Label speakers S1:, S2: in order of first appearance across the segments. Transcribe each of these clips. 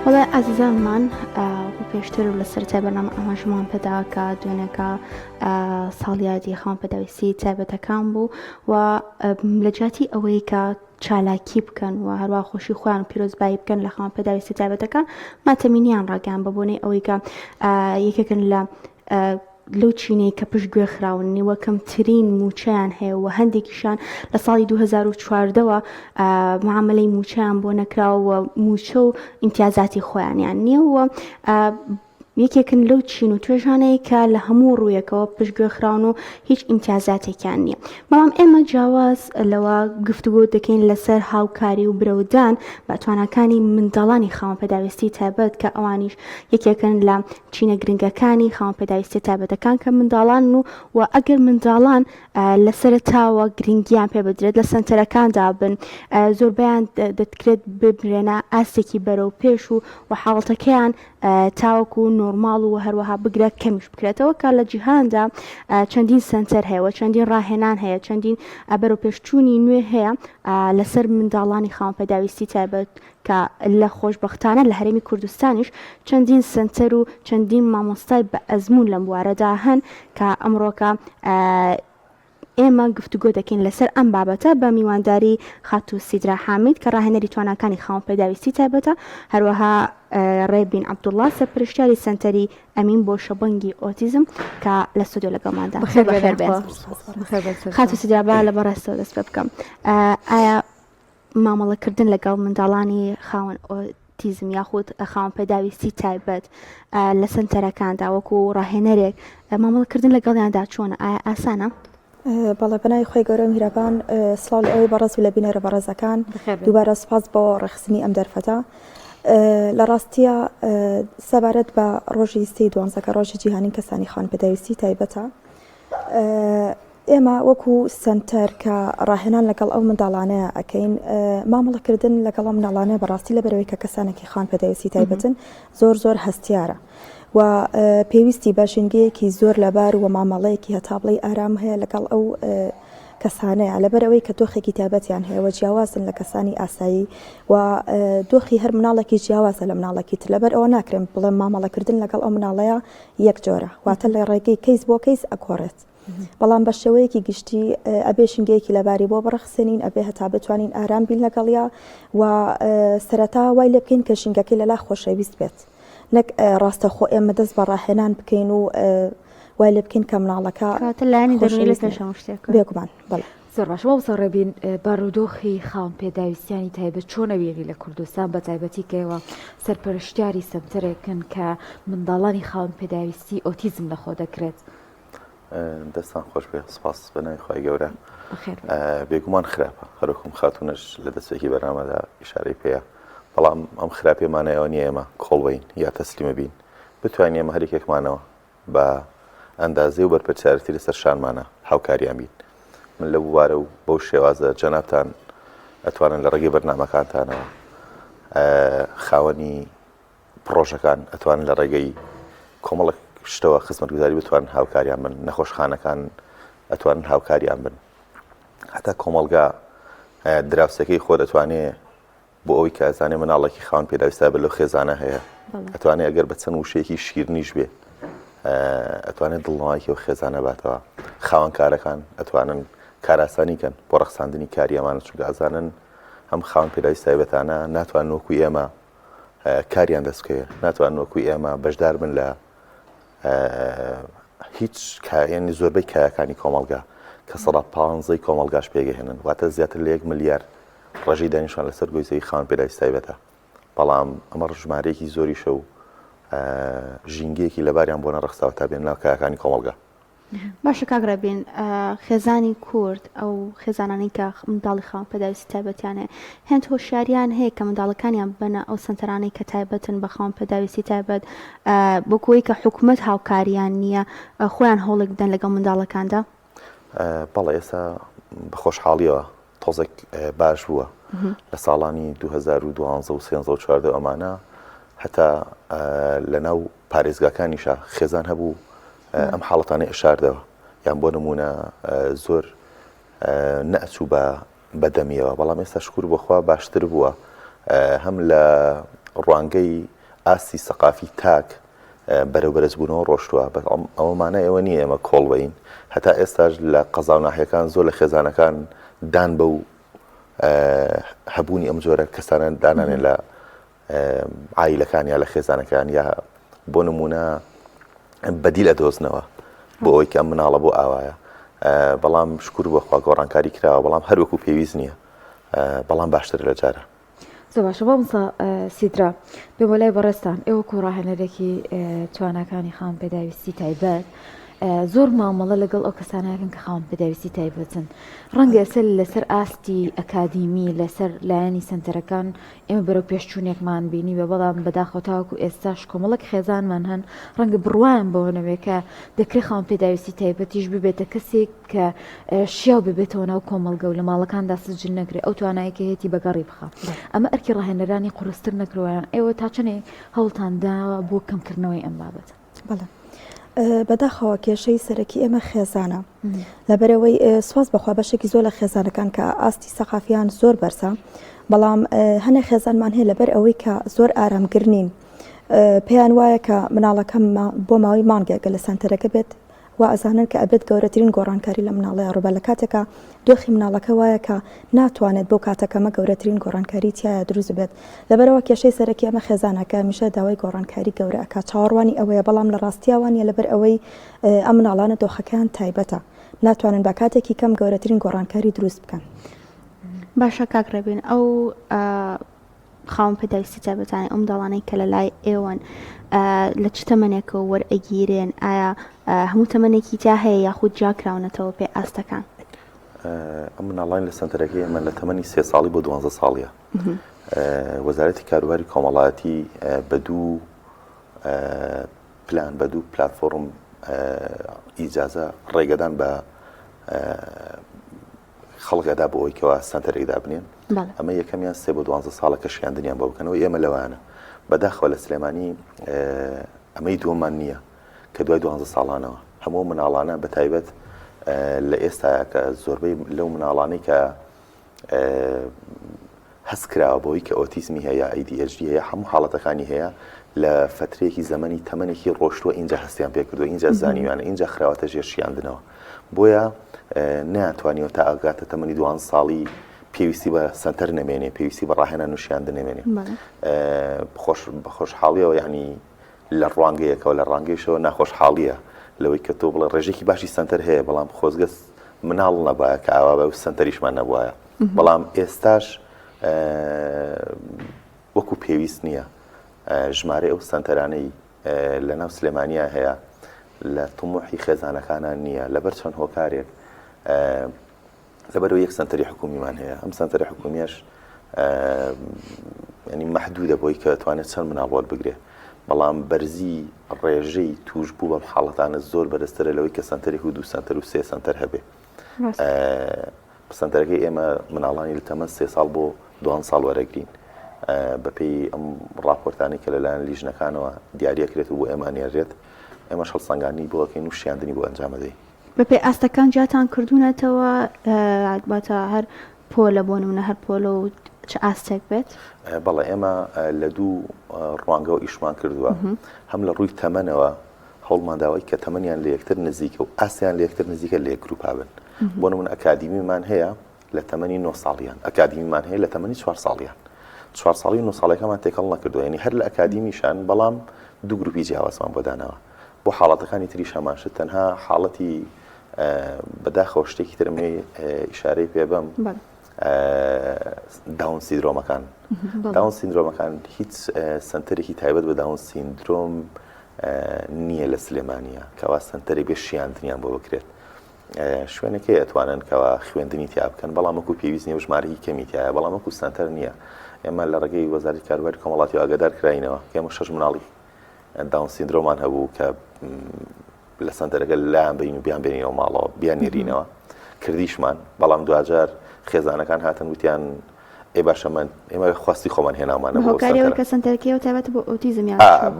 S1: وڵای ئازیزانمان و پێشتر و لە سەرەتای بەرنامە ئاماژەمان پێداکە دوێنێکە ساڵیادی خاوەن پێداویستی تایبەتەکان بوو و لە جاتی ئەوەی کە چالاکی بکەن و هەروە خۆشی خۆیان و پیرۆزبایی بکەن لە خاوەن پێداویستی تایبەتەکان ماتەمینیان ڕاگەیان بە بۆنەی ئەوەی کە یەکێکن لە لەو چینەی کە پشت گوێ خراون نیوەکەمترین موچەیان هەیە و هەندێکیشان لە ساڵی 2014ەوە معاملەی موچەیان بۆ نەکراوە موچە و ئیمتیازاتی خۆیانیان نییە و یەکێکن لەو چین و توێژانەیە کە لە هەموو ڕوویەکەوە پشتگوێ خراون و هیچ ئیمتیازاتێکیان نییە. بەڵام ئێمە جیاواز لەوە گفتوگۆ دەکەین لەسەر هاوکاری و برەودان بە توانەکانی منداڵانی خاوەن پێداویستی تایبەت کە ئەوانیش یەکێکن لە چینە گرنگەکانی خاوەن پێداویستی تایبەتەکان کە منداڵان و ئەگەر منداڵان لە سەرتاوە گرنگیان پێ بدرێت لە سنتەرەکاندا بن زۆربیان دەتکرێت ببرێنە ئاستێکی بەرەو پێش و حاڵەتەکەیان تاوەکو نۆرماڵ و هەروەها بگرە کەمیش بکرێتەوە کە لە جیهاندا چەندین سنتەر هەیە چەندین ڕاهێنان هەیە چەندین بەرەو پێشچوونی نوێ هەیە لەسەر منداڵانی خاوەن پێداویستی تایبەت کە لە خۆشبەختانە لە هەرێمی کوردستانیش چەندین سنتەر و چەندین مامۆستای بە ئەزمون لەم بوارەدا هەن کە ئەمڕۆکە ئێمە گفتوگۆ دەکەین لەسەر ئەم بابەتە بە میوانداری خاتو سیدرا حامید کە ڕاهێنەری توانەکانی خاوەن پێداویستی تایبەتە هەروەها ڕێبین عەبدوڵڵا سەرپرشتیاری سەنتەری ئەمین بۆ شەبەنگی ئۆتیزم کە لە ستۆدیۆ لەگەڵماندا. خاتو سیدرا با لە بەڕاستەوە دەست پێ بکەم ئایا مامەڵەکردن لەگەڵ منداڵانی خاوەن ئۆتیزم یاخود خاوەن پێداویستی تایبەت لە سنتەرەکاندا وەکو ڕاهێنەرێک مامەڵەکردن لەگەڵیاندا چۆنە ئایا ئاسانە؟
S2: بەڵێ بەنای خۆی گەورە میرەبان سڵاو لە ئەوەی بەڕێز و لە بینەرە بەڕێزەکان دووبارە سپاس بۆ ڕێخستنی ئەم دەرفەتە. لە ڕاستیە سەبارەت بە ڕۆژی سی دوانزەکە ڕۆژی جیهانی کەسانی خاوەن پێداویستی تایبەتە ئێمە وەکو سنتەر کە ڕاهێنان لەگەڵ ئەو منداڵانەیە ئەەکەین مامەڵەکردن لەگەڵ ئەم منداڵانەیە بەڕاستی لەبەرەوەی کە کەسانێکی خاوەن پێداویستی تایبەتن زۆر هەستیارە و پێویستی باشنگەیەکی زۆر لەبار و مامەڵەیەکی هەتابڵی ئارام هەیە لەگەڵ ئەو کەسانەیە لەبەرەوەی کە دۆخێکی تایبەتیان هەیە جیاوازن لە کەسانی ئاسایی و دۆخی هەر مناڵێکی جیاوازە لە مناڵێکی تر لەبەر ئەوە ناکرێن بڵێ مامەڵەکردن لەگەڵ ئەو مناڵەیە یەک جۆرە واتە لە ڕێگەی کەیس بۆ کەیس ئەگۆڕێت. بەڵام بە شێوەیەکی گشتی ئەبێ شنگەیەکی لەباری بۆ بڕەخسێنین ئەبێ هەتا بتوانین ئارام بین لەگەڵیا و سەرەتا وای لێ بکەین کە شنگەکەی لەلا خۆشەویست بێت نەک ڕاستەخۆ ئێمە دەست بە ڕاهێنان بکەین و وای لێ بکەین کە مناڵەکە
S1: لایانی دەرونی لە پێشەوە شتێک
S2: بێگومان. بەڵێ
S3: زۆر باش وەسە ڕێبین بارودۆخی خاوەن پێداویستیانی تایبەت چۆنەویێنی لە کوردستان بە تایبەتی کەوە سەرپەرشتیاری سنتەرێکن کە منداڵانی خاوەن پێداویستی ئۆتیزم لەخۆ دەکرێت.
S4: دەستان خۆش بێ سپاس بەنای خۆی گەورە بێگومان خراپە هەرۆکم خاتونەش لە دەستێکی بەرنامەدا ئیشارەی پێەیە بەڵام ئەم خراپێمانەوە نیە ئێمە کۆڵبین یا تەسلیمە بین بتوانین ئێمە هەرێکێکمانەوە بە ئەندازێ و بەرپەرچارەتی لەسەر شانمانە هاوکاریان بین. من لە بوارە و بەو شێوازە جەنابتان ئەتوانن لە ڕێگەی بەرنامەکانتانەوە خاوەنی پرۆژەکان ئەتوانن لە ڕێگەی کۆمەڵک شتەوە خزمەتگوزاری بتوانن هاوکاریان بن نەخۆشخانەکان ئەتوانن هاوکاریان بن هەتا کۆمەڵگا دراوسەکەی خۆ دەتوانێت بۆ ئەوەی کە ئەزانێ مناڵێکی خاوەن پێداویستا بە لەو خێزانە هەیە ئەتوانێت ئەگەر بە چەند وشەیەکی شیرنیش بێ ئەتوانێت دڵنەوەیکی و خێزانە باتەوە خاوەنکارەکان ئەتوانن کاراسانیکەن بۆ ڕەخساندنی کاری ئەمانە چونکە ئەزانن هەم خاوەن پێداویست تایبەتانە ناتوانن وەکوی ئێمە کاریان دەستکەوێت ناتوانن وەکوی ئێمە بەشدار بن لە هیچ کایەنی زۆربەی کایەکانی کۆمەڵگا کە 150 کۆمەڵگاش پێگەهێنن واتە زیاتر لە 1 ملیار ڕێژەی دانیشتوان لەسەر گۆیزەی خاوەن پێداویست تایبەتە بەڵام ئەمە ژمارەیەکی زۆریشە و ژینگەیەکی لەباریان بۆ نەڕەخساوە تا بێن ناو کایەکانی کۆمەڵگا.
S1: باشە کاگڕێبین خێزانی کورد ئەو خێزانانی کە منداڵی خاوەن پێداویستی تایبەتیانێ هێند هۆشیاریان هەیە کە منداڵەکانیان بنە ئەو سنتەرانەی کە تایبەتن بە خاوەن پێداویستی تایبەت بۆ کۆی کە حکوومەت هاوکاریان نییە خۆیان هەوڵێک بدەن لەگەڵ منداڵەکاندا.
S4: بەڵێ ئێستا بەخۆشحاڵیەوە تۆزێک باش بووە لە ساڵانی 2012 و 2014 ئەمانە هەتا لە ناو پارێزگاکانیشە خێزان هەبوو ئەم حاڵەتانەی ئەشاردەوە یان بۆ نمونە زۆر نەچوو بەدەمیەوە بەڵام ئێستا شکور بۆخوا باشتر بووە هەم لە ڕوانگەی ئاستی سەقافی تاک بەرەو بەرزبوونەوە ڕۆشتووە بە ئەومانە ئێوە نییە ئێمە کۆڵبین هەتا ئێستاش لە قەزا و ناحیەکان زۆر لە خێزانەکان دان بە و هەبوونی ئەم جۆرە کەسانە دانانێن لە عایلەکان یا لە خێزانەکان یا بۆ نمونە بەدیل ئەدۆزنەوە بۆ ئەوەی کە ئەم مناڵە بۆ ئاوایە بەڵام شکر بۆخوا گۆڕانکاری کراوە بەڵام هەروەکو پێویست نییە بەڵام باشتر لە جارە
S3: زۆر باشە بۆمسا سیدرا بێ بۆ لای بەڕێستان ئێوە کۆڕاهێنەرێکی توانەکانی خاوەن پێداویستی تایبەت زۆر مامەڵە لەگەڵ ئەو کەسانەکەن کە خاوەن پێداویستی تایبەتن ڕەنگە ئێستا لەسەر ئاستی ئەکادیمی لەسەر لایەنی سنتەرەکان ئێمە بەرەو پێشچوونێکمان بینی بە بەڵام بەداخەوە تاوەکو ئێستاش کۆمەڵک خێزانمان هەن ڕەنگە بڕوایان بەوە نەوێکە دەکرێت خاوەن پێداویستی تایبەتیش ببێتە کەسێک کە شیاو ببێتەوە ناو کۆمەڵگە و لە ماڵەکاندا سجل نەکرێت ئەو توانایەکە هێتی بەگەڕی بخە ئەمە ئەرکی ڕاهێنەرانی قورستر نەکرۆیان ئێوە تا چنێک هەوڵتانداوە بۆ کەمکردنەوەی ئەم بابەت
S2: بەڵێ بەداخەوە کێشەی سەرەکی ئێمە خێزانە لەبەرەوەی سواز بەخوا بەشێکی زۆر لە خێزانەکان کە ئاستی سەقافیان زۆر بەرسە بەڵام هەنێ خێزانمان هەیە لەبەر ئەوەی کە زۆر ئارامگرنین پێیان وایە کە مناڵەکەم بۆ ماوەی مانگێکە لە سنتەرەکە بێت و ئەزانن کە ئەبێت گەورەترین گۆڕانکاری لە مناڵەیە ڕوبە لە کاتێکە دۆخی مناڵەکە وایە کە ناتوانێت بۆ کاتەکەمە گەورەترین گۆڕانکاری تایە دروست بێت لەبەرەوە کێشەی سەرەکی ئەمە خێزانەکە میشە داوای گۆڕانکاری گەورەکە چاوەڕوانی ئەوەیە بەڵام لە ڕاستیاوانە لەبەر ئەوەی ئەم مناڵانە دۆخەکان تایبەتە ناتوانن بە کاتێکی کەم گەورەترین گۆڕانکاری دروست بکەن
S1: باشە کاکڕێبین ئەو خاوەن پێداویستی تایبەتانی ئەم داڵانەی کە لە لای ئێوەن لە چ تەمەنێکەوە وەرئەگیرێن ئایا هەموو تەمەنێکی تا هەیە یاخود جاکراونەتەوە پێ ئاستەکان
S4: ئەم مناڵان لە سنتەرەکەی ئێمە لە تەمەنی 3 ساڵی بۆ 12 ساڵیە وەزارەتی کاروباری کۆمەڵایەتی بە دوو پلان بە دوو پلاتفۆرم ئیجازە ڕێگەدان بە خەڵکەدا بۆ ئەوەی کەوا سنتەرێکدا بنێن ئەمە یەکەمیان 3 بۆ 12 ساڵە کە شیاندنیان بۆ بکەنەوە ئێمە لەوانە بەداخەوە لە سلێمانی ئەمەی دووەمان نییە کە دوای 12 ساڵانەوە هەموو مناڵانە بە تایبەت لە ئێستاە کە زۆربەی لەو مناڵانەی کە هەست کراوە بۆی کە ئۆتیزمی هەیە ADHD هەیە هەموو حاڵەتەکانی هەیە لە فترێکی زەمەنی تەمەنێکی ڕۆشتووە اینجا هەستیان پێ کردووە اینجا زانیوانە اینجا خراوەتە ژێر شیاندنەوە بۆیە ناتوانیەوە تا ئەگاتە تەمەنی 12 ساڵی پێویستی بە سنتەر نەمێنێ پێویستی بە ڕاهێنان و شیاندن نەمێنێ بە خۆشحاڵیەوە یعنی لە ڕوانگەیەکەوە لە ڕانگەیشەوە ناخۆشحاڵیە لەوەی کە تۆ بڵێ ڕێژێکی باشی سنتەر هەیە بەڵام خۆزگە مناڵ نەبایە کە ئاوا بە سنتەریشمان نەبووایە بەڵام ئێستاش وەکو پێویست نییە ژمارە ئەو سنتەرانەی لە ناو سلێمانیا هەیە لە تموحی خێزانەکانان نییە لەبەر چەند هۆکارێک لەبەرەوە یەک سنتەری حکومیمان هەیە ئەم سنتەری حکومیەش ینی مەحدودە بۆی کە دەتوانێت چەند مناڵ وەربگرێ بەڵام بەرزی ڕێژەی توش بوو بەم حاڵەتانە زۆر بەرزترە لەوەی کە سنتەرێک و 2 سنتەر و 3 سنتەر هەبێ سنتەرەکەی ئێمە مناڵانی لە تەمەن 3 ساڵ بۆ 2 ساڵ وەرەگرین بەپێی ئەم ڕاپۆرتانی کە لەلایەن لیژنەکانەوە دیاریەکرێت و بۆ ئێمانێڕێت ئێمە هەڵسەنگاندنی بۆ ئەکەین و شیاندنی بۆ ئەنجامەدەین
S1: بەپێی ئاستەکان جاتان کردوونەتەوە باتە هەر پۆلە بۆ نمونە هەر پۆلە و چ ئاستێک بێت
S4: بەڵێ ئێمە لە دوو ڕوانگەوە ئیشمان کردووە هەم لە ڕووی تەمەنەوە هەوڵمانداوای کە تەمەنیان لە یەکتر نزیکە و ئاستیان لە یەکتر نزیکە لە یەک گروپا بن بۆ نمونە ئەکادیمیمان هەیە لە تەمەنی 9 ساڵیان ئەکادیمیمان هەیە لە تەمەنی 4 ساڵیان 4 ساڵی 9 ساڵەکەمان تێکەڵ نەکردووە یعنی هەر لە ئەکادیمیشان بەڵام دوو گروپی جیاوازمان بۆ داناوە بۆ حاڵەتەکانی تری شەماشت تەنها حاڵەتی بەداخەوە شتێکی ترمێ ئیشارەی پێ بەم داون سیندرۆمەکان داون سیندرۆمەکان هیچ سنتەرێکی تایبەت بە داون سیندرۆم نییە لە سلێمانیە کەوا سنتەرێک بێ شیاندنیان بۆ بکرێت شوێنەکەی ئەتوانن کەوا خوێندنی تیا بکەن بەڵام وەکو پێویست نیە ژمارەی کەمی تایە بەڵام وەکو سنتەر نییە ئێمە لە ڕێگەی وەزارەتی کاروباری کۆمەڵاتی ئاگادار کراینەوە کە ئێمە 6 مناڵی داون سیندرۆمان هەبوو کە لە سنتەرەکە لایان بین و بیان بێنینەوە ماڵەوە بیان نێرینەوە کردیشمان بەڵام دوجار خێزانەکان هاتن وتیان ئێ باشە من ئێمە خواستی خۆمان هێنامانە
S1: هۆکاریەوە کە سنتەرەکەیەوە تایبەت بۆ ئۆتیزم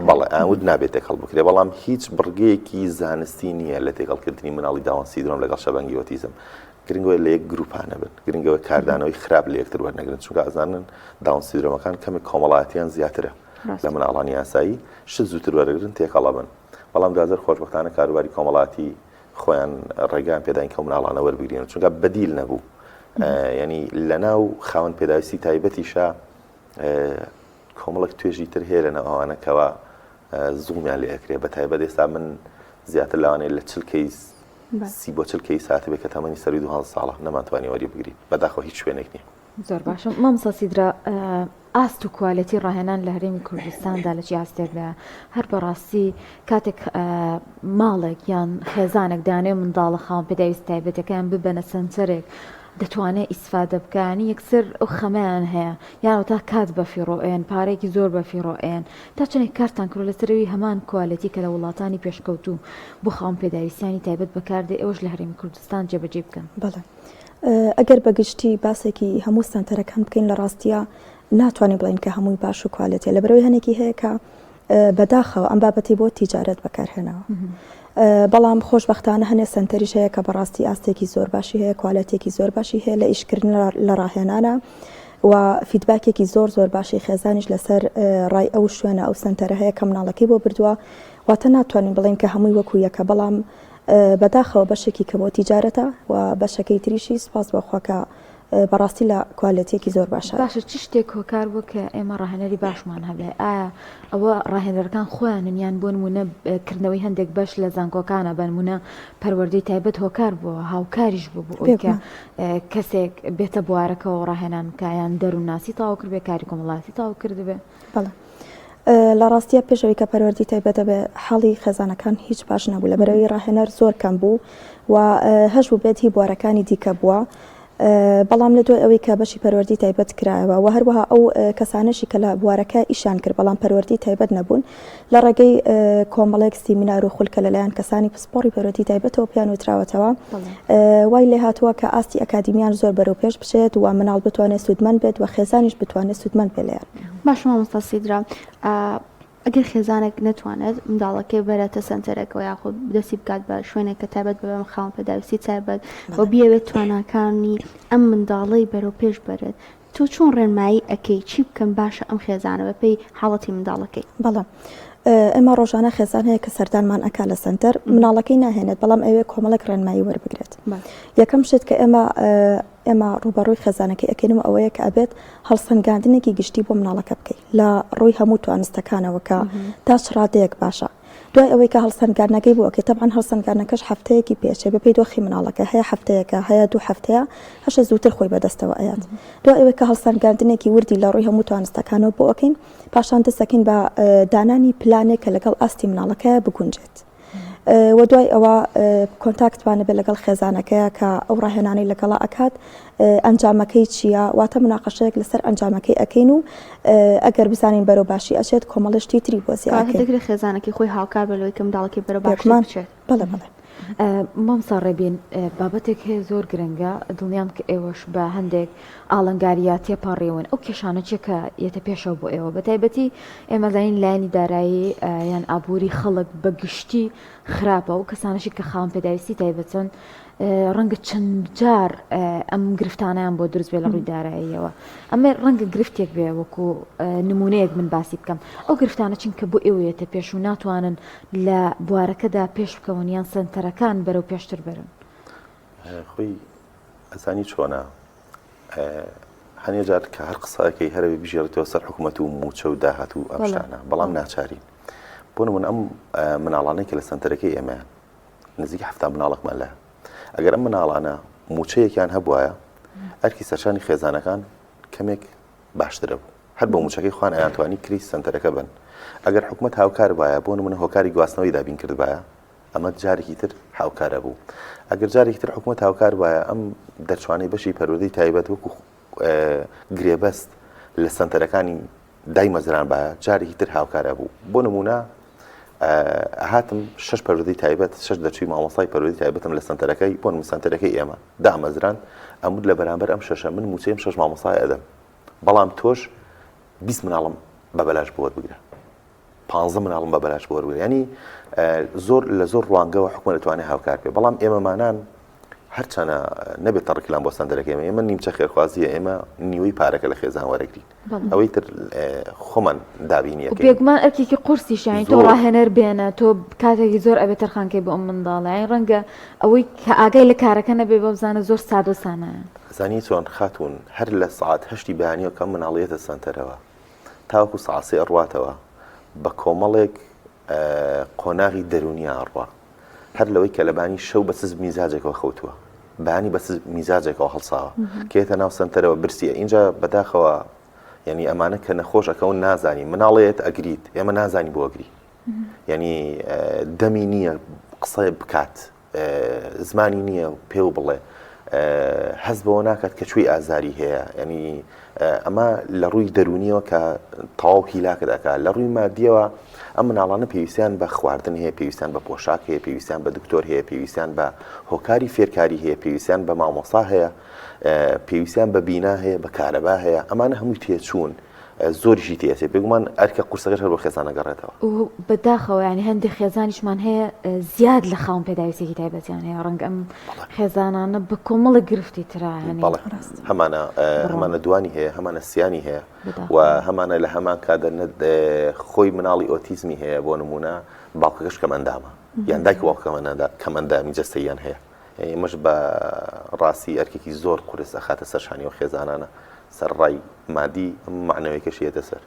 S4: بەڵێ ئاود نابێت تێکەڵ بکرێ بەڵام هیچ بڕگەیەکی زانستی نییە لە تێکەڵکردنی مناڵی داون سیندرۆم لەگەڵ شەبەنگی ئۆتیزم گرنگەوە لە یەک گروپانە بن گرنگەوە کاردانەوەی خراپ لە یەکتر وەرنەگرن چونکە ئەزانن داون سیندرۆمەکان کەمێک کۆمەڵایەتیان زیاترە لە مناڵانی یاسایی شت زووتر وەرەگرن تێکەڵە بن بەڵام دوازەر خۆشبەختانە کاروباری کۆمەڵاتی خۆیان ڕێگان پێداین کە مناڵانە وەربگرین چونکە بەدیل نەبوو ینی لە ناو خاوەن پێداویستی تایبەتیشە کۆمەڵک توێژی تر هەیە لەناو ئەوانەکەوە زوڵمیان لێ ئەکرێ بە تایبەت ئێستا من زیاتر لەوانەیە لە 40 کەیس 30 بۆ 40 کەیس هاتبێ کە تەمەنی سەری 2 ساڵە نەمانتوانی وەری بگرین بەداخەوە هیچ شوێنێک نییە.
S3: زۆر باشم مامۆستا سیدرا ئاست و کوالەتی ڕاهێنان لە هەرێمی کوردستاندا لە چی ئاستێکدا هەر بەڕاستی کاتێک ماڵێک یان خێزانێک دانێ منداڵە خاوەن پێداویست تایبەتەکان ببەنە سنتەرێک دەتوانێت ئیسفادە بکانی یەکسەر ئەو خەمەیان هەیە یان تا کات بە فیڕۆئێن پارێکی زۆر بە فیڕۆئێن تا چنێک کارتان کرد لەسەرەوەی هەمان کوالەتی کە لە وڵاتانی پێشکەوتوو بۆ خاوەن پێداویستیانی تایبەت بەکاردێ ئەوەش لە هەرێمی کوردستان جێبەجێ بکەن.
S2: بەڵێ ئەگەر بەگشتی باسێکی هەموو سنتەرەکان بکەین لە ڕاستیە ناتوانین بڵین کە هەمووی باش و کوالەتێ لە بەرەوەی هەنێکی هەیە کە بەداخەوە ئەم بابەتی بۆ تیجارەت بەکارهێناوە بەڵام خۆشبەختانە هەنێ سنتەریش هەیە کە بەڕاستی ئاستێکی زۆر باشی هەیە کوالەتێکی زۆر باشی هەیە لە ئیشکردن لە ڕاهێنانە و فیدباکێکی زۆر زۆر باشی خێزانیش لەسەر ڕای ئەو شوێنە ئەو سنتەرە هەیە کە مناڵەکەی بۆ بردووە واتە ناتوانین بڵین کە هەمووی وەکو یەکە بەڵام بەداخەوە بەشێکی کە بۆ تیجارەتە و بەشەکەی تریشی سپاس بەخواکە بەڕاستی لە کوالەتێکی زۆر باشە.
S3: باشە چ شتێک هۆکار بوو کە ئێمە ڕاهێنەری باشمان هەبێ ئایا ئەوە ڕاهێنەرەکان خۆیانن یان بۆ نمونە کردنەوەی هەندێک بەش لە زانکۆکانە بە نمونە پەروەردەی تایبەت هۆکار بووە هاوکاریش بوو بۆ ئەوەی کە کەسێک بێتە بوارەکەەوە ڕاهێنان کایان دەرووناسی تاوا کرد بێ کاری کۆمەڵاتی تاوا کرد بێ.
S2: بەڵێ لە ڕاستیە پێشەوەی کە پەروەردی تایبەتە بێ حاڵی خێزانەکان هیچ باش نەبوو لە بەرەوەی ڕاهێنەر زۆر کەم بوو و هەش بوو بێت هی بوارەکانی دیکە بووە بەڵام لە دوای ئەوەی کە بەشی پەروەردی تایبەت کرایەوە و هەروەها ئەو کەسانەشی کە لە بوارەکە ئیشان کرد بەڵام پەروەردی تایبەت نەبوون لە ڕێگەی کۆمەڵێک سیمینار و خولکە لەلایەن کەسانی پسپۆڕی پەروەردی تایبەتەوە پیان وتراوەتەوە وای لێ هاتووە کە ئاستی ئەکادیمیان زۆر بەرەو پێش بچێت و مناڵ بتوانێت سوودمەند بێت و خێزانیش بتوانێت سوودمەند بێ لێیان.
S1: باش مامۆستا سیدرا ئەگەر خێزانێک نتوانێت منداڵەکەی بەرێتە سنتەرێکەوە یاخود دەستی بکات بە شوێنێک کە تایبەت بە خاوەن پێداویستی تایبەت بۆ بیەوێت تواناکانی ئەم منداڵەی بەرەو پێش بەرێت تۆ چۆن ڕێنمایی ئەەکەی چی بکەم باشە ئەم خێزانە بەپێی حاڵەتی منداڵەکەی؟
S2: بەڵام ئێمە ڕۆژانە خێزان هەیە کە سەردانمان ئەکا لە سنتەر مناڵەکەی ناهێنێت بەڵام ئەوێ کۆمەڵک ڕێنمایی وەربگرێت. یەکەم شت کە ئێمە ڕوبەڕووی خێزانەکەی ئەکەینەوە ئەوەیە کە ئەبێت هەڵسەنگاندنێکی گشتی بۆ مناڵەکە بکەیت لە ڕووی هەموو توانستەکانەوە کە تا چڕادەیەک باشە دوای ئەوەی کە هەڵسەنگاندنەکەی بووەکەی تەبعاً هەڵسەنگاندنەکەش هەفتەیەکی پێچێ بەپێی دۆخی مناڵەکە هەیە هەفتەیەکە هەیە 2 هەفتەیە هەشە زووتر خۆی بەدەستەوە ئەیات دوای ئەوەی کە هەڵسەنگاندنێکی وردی لە ڕووی هەموو توانستەکانەوە بۆ ئەەکەین پاشان دەستەکەین بە دانانی پلانێک کە لەگەڵ ئاستی مناڵەکەیە بگونجێت و دوای ئەوە کۆنتاکتوانە بێت لەگەڵ خێزانەکەیە کە ئەو ڕاهێنانەی لەگەڵا ئەکات ئەنجامەکەی چییە واتە مناقەشەیەک لەسەر ئەنجامەکەی ئەەکەین و ئەگەر بزانین بەرەو باشی ئەچێت کۆمەڵشتی تری بۆ
S1: دەگرێت خێزانەکەی خۆی هاوکار بەلەوەی کە منداڵەکەی بەرەو باشمان
S2: بچێت. بەڵێ بەڵێ
S3: مامۆستا ڕێبین بابەتێک هەیە زۆر گرنگە دڵنیام کە ئێوەش بە هەندێک ئاڵنگاریە تێپەڕێون ئەو کێشانە چێکە یەتە پێشەوە بۆ ئێوە بەتایبەتی ئێمە زانین لایەنی دارایی یان ئابووری خەڵک بە گشتی خراپە و کەسانشی کە خاوەن پێداویستی تایبەتن ڕەنگە چەند جار ئەم گرفتانیان بۆ دروست بێ لە ڕووی داراییەوە ئەمە ڕەنگە گرفتێک بێ وەکو نمونەیەک من باسی بکەم ئەو گرفتانە چینکە بۆ ئێوەیەتە پێش و ناتوانن لە بوارەکەدا پێش بکەون یان سنتەرەکان بەرەو پێشتر برن.
S4: خۆی ئەزانی چۆنە هەنێ جار کە هەر قسەکەی هەرەوەی بژێڕێتەوە سەر حکوومەت و موچە و داهات و ئەم شتانە بەڵام ناچارین بۆ نمونە ئەم مناڵانەی کە لە سنتەرەکەی ئێمەیان نزیک 7 مناڵێکمان لە ئەگەر ئەم مناڵانە موچەیەکیان هەبوایە ئەرکی سەرشانی خێزانەکان کەمێک باشترە بوو هەر بە موچەکەی خوان ئەیانتوانی کری سنتەرەکە بن ئەگەر حکوومەت هاوکار وایە بۆ نمونە هۆکاری گواستنەوەی دابین کرد وایە ئەمە جارێکی تر هاوکارە بوو ئەگەر جارێکی تر حکوومەت هاوکار وایە ئەم دەرچوانەی بەشی پەروەردەی تایبەت وەکو گرێبەست لە سنتەرەکانی دای مەزران بایە جارێکی تر هاوکارە بوو بۆ نمونە هاتم 6 پەروەردەی تایبەت 6 دەرچووی مامۆستای پەروەردەی تایبەتم لە سنتەرەکەی بۆ نمونە سنتەرەکەی ئێمە دامەزران ئەمود لە بەرامبەر ئەم 6 من موچەیم 6 مامۆستای ئەدەم بەڵام تۆش 20 مناڵم بەبەلاش بۆ وەربگرە 15 مناڵم بەبەلاش بۆ وەربگرە ینی زۆر لە زۆر ڕوانگەوە حکومەت دەتوانێت هاوکار بێ بەڵام ئێمەمانان هەرچەنە نەبێت تەڕکلان بۆ سندەرەکەی ئێمە نیمچە خێرخوازیە ئێمە نیوەی پارەکە لە خێزان وەرەگرین ئەوەی تر خۆمان دابینیە
S3: بێگومان ئەرکێکی قورسی شانی تۆ ڕاهێنەر بێنە تۆ کاتێکی زۆر ئەبێت تەرخانکەی بۆ ئەم منداڵە ڕەنگە ئەوەی کە ئاگای لە کارەکە نەبێ بە بزانە زۆر سادە سانایە
S4: زانی چۆن خاتون هەر لە سعات هەشتی بەیانیەوە کەم مناڵیەتە سنتەرەوە تاوەکو سعاسی ئەڕواتەوە بە کۆمەڵێک قۆناغی دەرونی ئەڕوا هەر لەوەی کە لەبانی شەو بەسز میزاجێکەوە خەوتووە بانی بەس میزاجێکەوە هەڵساوە کێتە ناو سنتەرەوە برسیە اینجا بەداخەوە یعنی ئەمانە کە نەخۆشەکەون نازانی مناڵێت ئەگریت ئێمە نازانی بۆ ئەگری یعنی دەمی نییە قسە بکات زمانی نییە پێ و بڵێ هەز بەوە ناکات کە کوێی ئازاری هەیە ینی ئەمە لە ڕووی دەرونیەوە کە تەواو هیلاکە دەکات لە ڕووی مادیەوە ئەم مناڵانە پێویستیان بە خواردن هەیە پێویستیان بە پۆشاک هەیە پێویستیان بە دکتۆر هەیە پێویستیان بە هۆکاری فێرکاری هەیە پێویستیان بە مامۆستا هەیە پێویستیان بە بینا هەیە بە کارەبا هەیە ئەمانە هەمووی تێچوون زۆریشی تێسێ بێگومان ئەرکە قورسەکەش هەر بۆ خێزانە گەڕێتەوە
S3: و بەداخەوە ینی هەندێک خێزانیشمان هەیە زیاد لە خاوەن پێداویستێکی تایبەتیان هەیە ڕەنگە ئەم خێزانانە بە کۆمەڵە گرفتی ترا
S4: هەمانە دوانی هەیە هەمانە سیانی هەیە و هەمانە لە هەمان کادەنە خۆی مناڵی ئۆتیزمی هەیە بۆ نمونە باوکەکەش کەمەندامە یان دایک کەمەندامی جەستەییان هەیە ئێمەش بە ڕاستی ئەرکێکی زۆر قورس ئەخاتە سەرشانیەوە خێزانانە سەرڕای مادی معنەوەیکەشیێتە سەر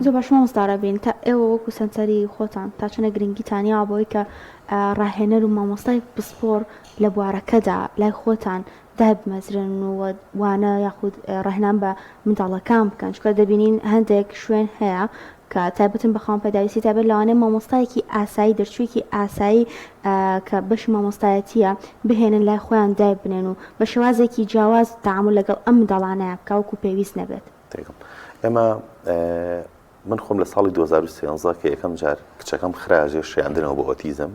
S1: زۆر باش مامۆستارە بین تا ئێوە وەکو سەنسەری خۆتان تا چنە گرنگیتانیا بۆی کە ڕاهێنەر و مامۆستای پسپۆر لە بوارەکەدا لای خۆتان دابمەزرن و وانە یاخود ڕاهێنان بە منداڵەکان بکەن چکە دەبینین هەندێک شوێن هەیە کە تایبەتن بە خاوەن پێداویستی تایبەت لەوانەیە مامۆستایەکی ئاسایی دەرچوویەکی ئاسایی کە بەشی مامۆستایەتیە بهێنن لای خۆیان دای بنێن و بە شێوازێکی جیاواز تەعامل لەگەڵ ئەم منداڵانەیە بکە وەکو پێویست نەبێت
S4: ئێمە من خۆم لە ساڵی 2013 کە یەکەم جار کچەکەم خراژێ شیاندنەوە بۆ ئۆتیزم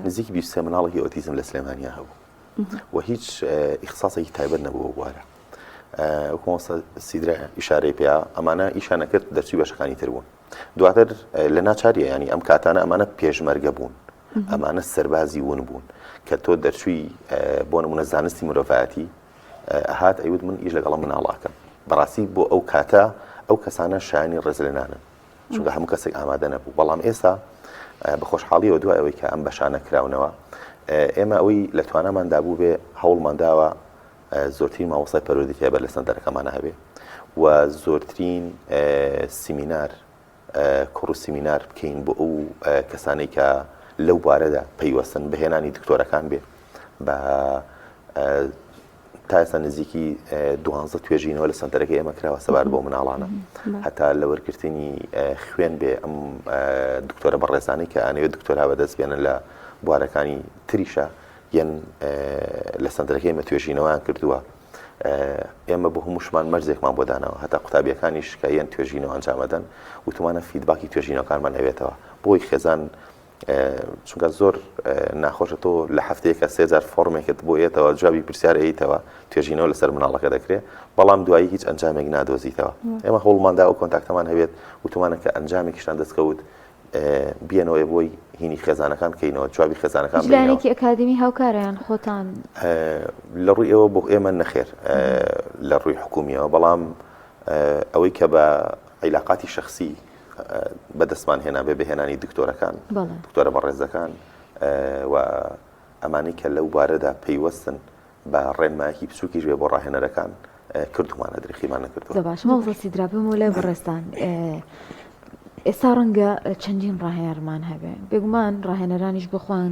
S4: نزیکی 23 مناڵێکی ئۆتیزم لە سلێمانیا هەبوو و هیچ ئیخساسێکی تایبەت نەبووە بوارە وەکو سیدرا ئیشارەی پێیا ئەمانە ئیشانە کرد دەرچوی بەشەکانی تر بوون دواتر لە ناچاریە ینی ئەم کاتانە ئەمانە پێشمەرگە بوون ئەمانە سەربازی ون بوون کە تۆ دەرچووی بۆ نمونە زانستی مرۆڤایەتی هات ئەیوت من ئیش لەگەڵ مناڵاکەم بەڕاستی بۆ ئەو کاتە ئەو کەسانە شایانی ڕێزلێنانن چونکە هەموو کەسێک ئامادە نەبوو بەڵام ئێستا بە خۆشحاڵیەوە دوای ئەوەی کە ئەم بەشانە کراونەوە ئێمە ئەوەی لە توانەماندا بوو بێ هەوڵمانداوە زۆرترین مامۆستای پەروەردی تێبەر لە سەنتەرەکەمانە هەبێ و زۆرترین سیمینار کوڕ و سیمینار بکەین بۆ ئەو کەسانەی کە لەو بارەدا پەیوەستن بەهێنانی دکتۆرەکان بێ بە تا ئێستا نزیکی 12 توێژینەوە لە سنتەرەکە ئێمە کراوە سەبار بۆ مناڵانە هەتا لە وەرگرتنی خوێن بێ ئەم دکتۆرە بەڕێزانەی کە ئانەوێت دکتۆرا بەدەست بێنن لە بوارەکانی تریشە یەن لە سنتەرەکە ئێمە توێژینەوەیان کردووە ئێمە بە هەمووشمان مەرجێکمان بۆ دانەوە هەتا قوتابیەکانیش کە یەن توێژینەوە ئەنجامەدەن وتمانە فیدباکی توێژینەوەکانمان ئەوێتەوە بۆی خێزان چونکە زۆر ناخۆشە تۆ لە هەفتەیەکە 3000 فۆرمێکت بۆ یێتەوە جوابی پرسیار ئەیتەوە توێژینەوە لەسەر مناڵەکە دەکرێت بەڵام دوایی هیچ ئەنجامێک نادۆزیتەوە ئێمە هەوڵماندا ئەو کۆنتاکتەمان هەبێت وتمانە کە ئەنجامێکیشتان دەستکەوت بێنەوەی بۆی هینی خێزانەکان بکەینەوە جوابی خێزانەکان
S3: بڵێنێکی ئەکادمی هاوکاریان خۆتان
S4: لە ڕووی ئێوە بۆ ئێمە نەخێر لە ڕووی حکومیەوە بەڵام ئەوەی کە بە عیلاقاتی شخصی بەدەستمان هێنا بێ بهێنانی دکتۆرەکان دکتۆرە بەڕێزەکان و ئەمانی کە لەو بارەدا پەیوەستن بە ڕێنمایەکی بچووکیش بێ بۆ ڕاهێنەرەکان کردومانە درێخیمان نەکردووە
S3: باش مەوزە سیدرا بم و لای بەڕێستان ئێستا ڕەنگە چەندین ڕاهێنەرمان هەبێ بێگومان ڕاهێنەرانیش بخۆن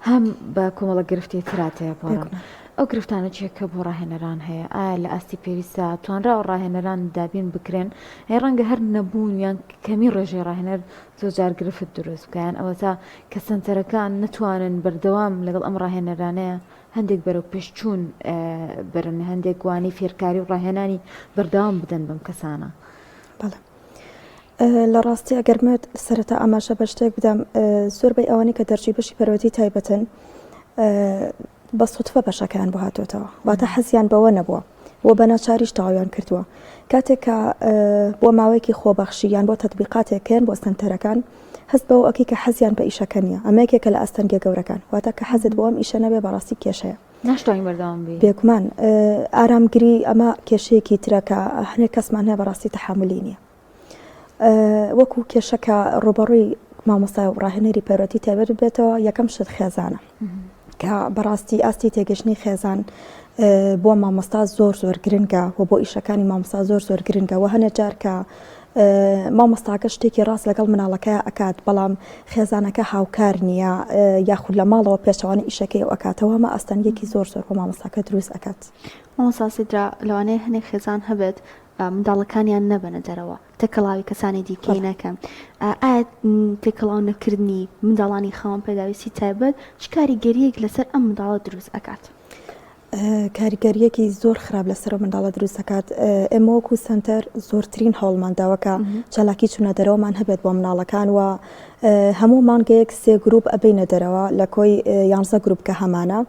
S3: هەم بە کۆمەڵە گرفتی تراتەیە پۆڕن ئەو گرفتانە چێکە بۆ ڕاهێنەران هەیە ئایا لە ئاستی پێویستە توانراوە ڕاهێنەران دابین بکرێن هەیە ڕەنگە هەر نەبوون یان کەمی ڕێژەی ڕاهێنەر زۆرجار گرفت دروست بکەیان ئەوە تا کە سەنتەرەکان نتوانن بەردەوام لەگەڵ ئەم ڕاهێنەرانەیە هەندێک بەرەو پێشچوون برن هەندێک گوانی فێرکاری و ڕاهێنانی بەردەوام بدەن بەم کەسانە
S2: لە ڕاستی ئەگەرمێت سەرەتا ئاماژە بە شتێک بدەم زۆربەی ئەوانەی کە دەرچی بەشی پەروەردی تایبەتن بە سوتفە بەشەکەیان بۆ هاتوێتەوە واتە حەزیان بەوە نەبووە و بە ناچاریش تەواویان کردووە کاتێک کە بۆ ماوەیەکی خۆبەخشییان بۆ تەطبیقاتێکێن بۆ سنتەرەکان هەست بەوە ئەوکەی کە حەزیان بە ئیشەکە نیە ئەمەیەکێکە لە ئەستەنگە گەورەکان واتە کە حەزت بۆ ئەم ئیشە نەبێ بەڕاستی کێشەیە
S3: ناشتوانین بەردەوام بێ
S2: بێگومان ئارامگری ئەمە کێشەیەکی ترەکە هەنێک کەسمان هەیە بەڕاستی تەحملی نییە وەکو کێشەکە ڕۆبەڕووی مامۆستا و ڕاهێنەری پەیوەندی تایبەت بێتەوە یەکەم شت خێزانە کە بەڕاستی ئاستی تێگەشتنی خێزان بۆ مامۆستا زۆر گرنگە و بۆ ئیشەکانی مامۆستا زۆر گرنگە و هەنە جار کە مامۆستاکە شتێکی ڕاست لەگەڵ مناڵەکەی ئەکات بەڵام خێزانەکە هاوکار نییە یاخود لە ماڵەوە پێچەوانە ئیشەکەی و ئەکاتەوە مە ئەستەنگێکی زۆر بۆ مامۆستاکە دروست ئەکات
S1: مامۆستا سیدرا لەوانەیە هەنێک خێزان هەبێت منداڵەکانیان نەبەنە دەرەوە تەکەڵاوی کەسانی دیکەی نەکەم ئایا تێکەڵاو نەکردنی منداڵانی خاوەن پێداویستی تایبەت چ کاریگەریەک لەسەر ئەم منداڵە دروست ئەکات
S2: کاریگەریەکی زۆر خراپ لەسەر منداڵە دروست دەکات ئێمە وەکو سنتەر زۆرترین هەوڵمانداوەکە چالاکی چوونە دەرەوەمان هەبێت بۆ مناڵەکان و هەموو مانگەیەک 3 گروپ ئەبینە دەرەوە لە کۆی 11 گروپ کە هەمانە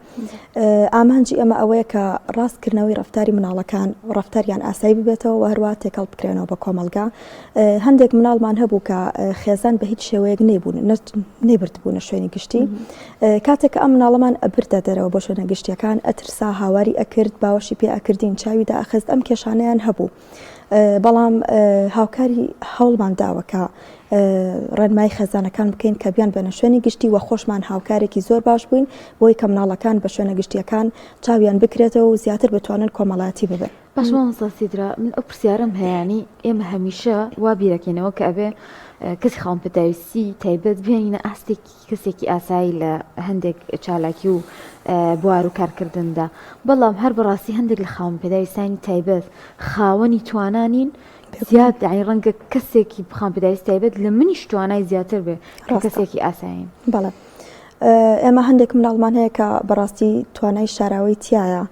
S2: ئامانجی ئەمە ئەوەیە کە ڕاستکردنەوەی ڕفتاری مناڵەکان ڕفتاریان ئاسایی ببێتەوە و هەروە تێکەڵ بکرێنەوە بە کۆمەلگا هەندێک مناڵمان هەبوو کە خێزان بە هیچ شێوەیەک نەبردبوونە شوێنی گشتی کاتێک ئەم مناڵەمان ئەبردە دەرەوە بۆ شوێنە گشتیەکان ئەترسا هاواری ئەکرد باوەشی پێ ئەکردین چاویدا ئەخست ئەم کێشانەیان هەبوو بەڵام هاوکاری هەوڵمان داوەکە ڕێنمای خێزانەکان بکەین کە بیان بەنە شوێنی گشتی و خۆشمان هاوکارێکی زۆر باش بووین بۆی کە مناڵەکان بە شوێنە گشتیەکان چاویان بکرێتەوە و زیاتر بتوانن کۆمەڵایەتی ببێن
S3: باش مامۆستا سیدرا من ئەو پرسیارم هەیەی ئێمە هەمیشە وا بیرەکەینەوە کە ئەبێ کەسی خاوەن پێداویستی تایبەت بێنینە ئاستێکی کەسێکی ئاسایی لە هەندێک چالاکی و بوار و کارکردندا بەڵام هەر بەڕاستی هەندێک لە خاوەن پێداویستانی تایبەت خاوەنی توانانین زیاد یعنی ڕەنگە کەسێکی خاوەن پێداویستی تایبەت لە منیش توانای زیاتر بێ کەسێکی ئاسایین
S2: بەڵێ ئێمە هەندێک مناڵمان هەیە کە بەڕاستی توانای شاراوی تایە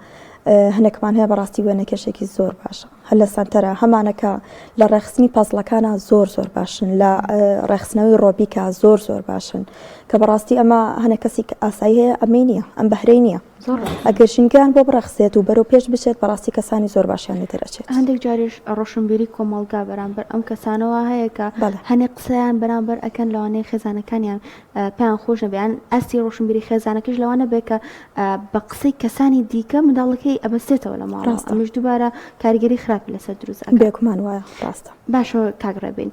S2: هەنێکمان هەیە بەڕاستی وێنە کێشێکی زۆر باشە هەر لە سنتەرە هەمانەکە لە ڕێخستنی پازڵەکانە زۆر باشن لە ڕێخستنەوەی ڕۆبیکە زۆر باشن کە بەڕاستی ئەمە هەنێک کەسی ئاسایی هەیە ئەمەی نییە ئەم بەهرەی نییە ئەگەر ژینگەیان بۆ بڕەخسێت و بەرەو پێش بچێت بەڕاستی کەسانی زۆر باشیان لێ دەرەچێت
S1: هەندێک جاریش ڕۆشنبیری کۆمەڵگا بەرامبەر ئەم کەسانەوە هەیە کە هەنێک قسەیان بەرامبەر ئەکەن لەوانەیە خێزانەکانیان پێیان خۆش نەبیان ئەستی ڕۆشنبیری خێزانەکەش لەوانە بێ کە بە قسەی کەسانی دیکە منداڵەکەی ئەبەستێتەوە لە ماڵ ئەمەش دووبارە کاریگەری خراپی لەسەر دروست
S2: بێگومان وایە ڕاستە
S1: باشە کاگڕێبین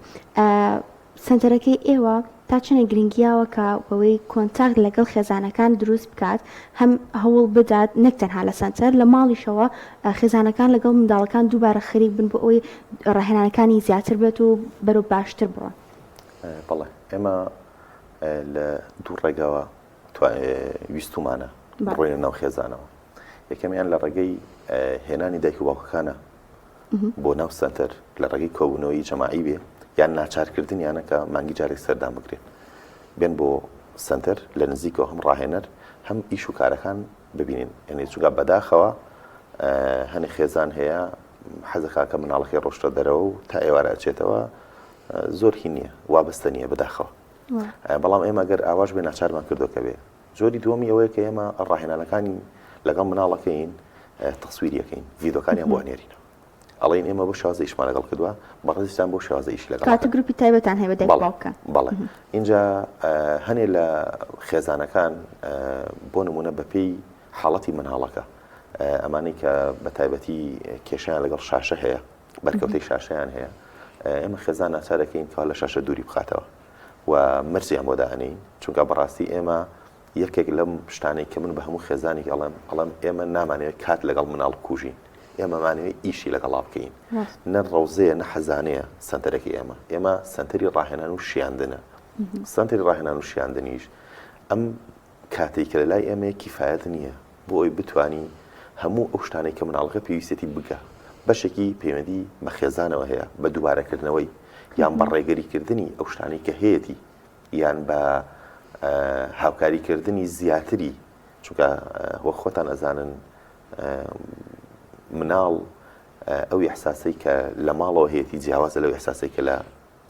S1: سنتەرەکەی ئێوە تا چنە گرنگیاوە کە بەوەی کۆنتاکت لەگەڵ خێزانەکان دروست بکات هەم هەوڵ بدات نەک تەنها لە سنتەر لە ماڵیشەوە خێزانەکان لەگەڵ منداڵەکان دووبارە خەریک بن بۆ ئەوەی ڕاهێنانەکانی زیاتر بێت و بەرەو باشتر بڕۆن
S4: بەڵێ ئێمە لە دوو ڕێگاوە ویستمانە بڕۆینە ناو خێزانەوە یەکەمیان لە ڕێگەی هێنانی دایک و باوکەکانە بۆ ناو سنتەر لە ڕێگەی کۆبوونەوەی جەماعی بێ یان ناچارکردن یانەکە مانگی جارێک سەردان بکرێن بێن بۆ سنتەر لە نزیکەوە هەم ڕاهێنەر هەم ئیش و کارەکان ببینین یعنی چونکە بەداخەوە هەنێ خێزان هەیە حەزەکە کە مناڵەکەی ڕۆشتە دەرەوە و تا ئێوارە ئەچێتەوە زۆر هی نییە وابەستە نییە بەداخەوە بەڵام ئێمە گەر ئاواش بێ ناچارمان کردوکە بێ زۆری دووەمی ئەوەیە کە ئێمە ڕاهێنانەکانی لەگەڵ مناڵەکەین تەسویریەکەین ڤیدۆکانیان بۆ هەنێرینەوە ئەڵێن ئێمە بۆ شازە ئیشمان لەگەڵ کردووە بەڕێزیستان بۆ شازە ئیش لەگەڵ
S1: کاتە گروپی تایبەتان هەیە بە دایک باوکە
S4: بەڵێ اینجا هەنێ لە خێزانەکان بۆ نمونە بەپێی حاڵەتی مناڵەکە ئەمانەی کە بە تایبەتی کێشیان لەگەڵ شاشە هەیە بەرکەوتەی شاشەیان هەیە ئێمە خێزان ناچارەکەین کە لە شاشە دووری بخاتەوە و مرسیان بۆ داهەنین چونکە بەڕاستی ئێمە یەکێک لەم شتانەی کە من بە هەموو خێزانی ئەڵێم ئێمە نامانەوێت کات لەگەڵ مناڵ بکوژین ئێمەمانەوێت ئیشی لەگەڵا بکەین نە ڕەوزەیە نە حەزانەیە سنتەرەکەی ئێمە سنتەری ڕاهێنان و شیاندنە سنتەری ڕاهێنان و شیاندنیش ئەم کاتێک کە لە لای ئێمە کیفایەت نییە بۆ ئەوی بتوانی هەموو ئەو شتانەی کە مناڵەکە پێویستێتی بگە بەشێکی پەیوەندی بە خێزانەوە هەیە بە دووبارەکردنەوەی یان بە ڕێگەریکردنی ئەو شتانەی کە هەیەی یان بە هاوکاریکردنی زیاتری چونکە وە خۆتان ئەزانن مناڵ ئەو ئیحساسی کە لە ماڵەوە هەیەی جیاوازە لەو ئیحساسی کە لە